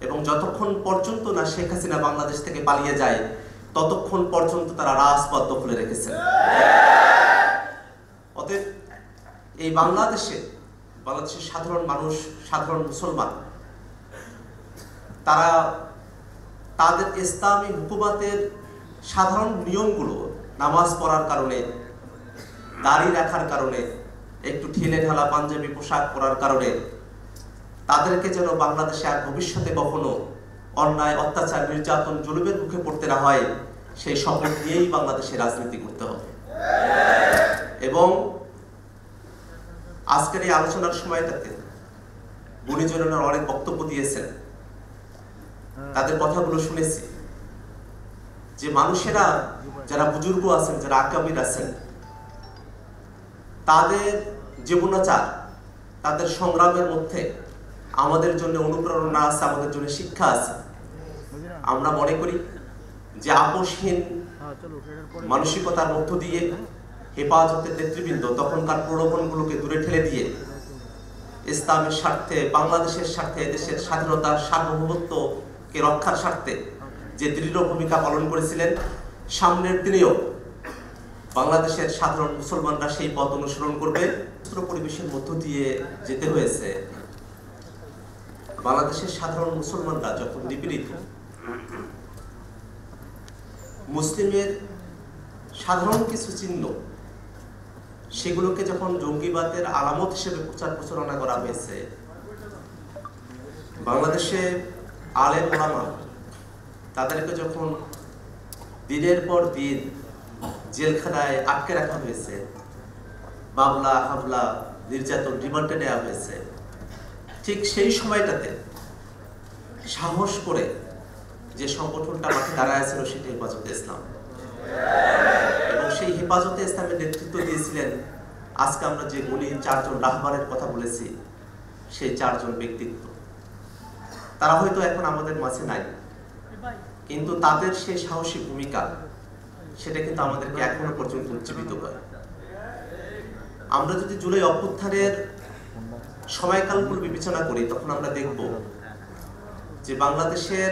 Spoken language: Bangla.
এবং যতক্ষণ পর্যন্ত না শেখ হাসিনা বাংলাদেশ থেকে পালিয়ে যায় ততক্ষণ পর্যন্ত তারা রাজপথ দখলে রেখেছে। অতএব এই বাংলাদেশের সাধারণ মানুষ, সাধারণ মুসলমান, তারা তাদের ইসলামী হুকুমাতের সাধারণ নিয়মগুলো, নামাজ পড়ার কারণে, দাড়ি রাখার কারণে, একটু ঢিলে ঢালা পাঞ্জাবি পোশাক পরার কারণে তাদেরকে যেন বাংলাদেশে আর ভবিষ্যতে কখনো অন্যায়, অত্যাচার, নির্যাতন, জুলুমের মুখে পড়তে না হয়, সেই শপথ নিয়েই বাংলাদেশে রাজনীতি করতে হবে। এবং আজকের এই আলোচনার সময়টাতে গুণীজনেরা অনেক বক্তব্য দিয়েছেন, তাদের কথাগুলো শুনেছি যে মানুষেরা, যারা বুজুর্গ আছেন, যারা আকাবির আছেন, তাদের জীবনাচার, তাদের সংগ্রামের মধ্যে আমাদের জন্য অনুপ্রেরণা আছে, আমাদের জন্য শিক্ষা আছে। আমরা মনে করি যে আপোষহীন মানসিকতার মধ্য দিয়ে হেফাজতের নেতৃবৃন্দ তখনকার প্রলোভনগুলোকে দূরে ঠেলে দিয়ে ইসলামের স্বার্থে, বাংলাদেশের স্বার্থে, দেশের স্বাধীনতার সার্বভৌমত্বকে রক্ষার স্বার্থে যে দৃঢ় ভূমিকা পালন করেছিলেন, সামনের দিনেও বাংলাদেশের সাধারণ মুসলমানরা সেই পথ অনুসরণ করবে। পরিবেশের মধ্য দিয়ে যেতে হয়েছে। বাংলাদেশের সাধারণ মুসলমানরা যখন নিপীড়িত, মুসলিমের সাধারণ কিছু চিহ্ন, সেগুলোকে যখন জঙ্গিবাদের আলামত হিসেবে প্রচার প্রচারণা করা হয়েছে, বাংলাদেশে আলেম ওলামা তাদেরকে যখন দিনের পর দিন জেলখানায় আটকে রাখা হয়েছে, মামলা হামলা, নির্যাতন, রিমান্ডে নেওয়া হয়েছে, ঠিক সেই সময়টাতে সাহস করে যে সংগঠনটা মাঠে দাঁড়াইছিল সেটা হেফাজতে ইসলাম, এবং সেই হেফাজতে ইসলামের নেতৃত্ব দিয়েছিলেন আজকে আমরা যে গুণী 4 জন রাহবারের কথা বলেছি, সেই 4 জন ব্যক্তিত্ব। তারা হয়তো এখন আমাদের মাঝে নাই, কিন্তু তাদের সেই সাহসী ভূমিকা, সেটা কিন্তু আমাদেরকে এখনো পর্যন্ত উজ্জীবিত করে। আমরা যদি জুলাই অভ্যুত্থানের সময়কালগুলো বিবেচনা করি, তখন আমরা দেখব যে বাংলাদেশের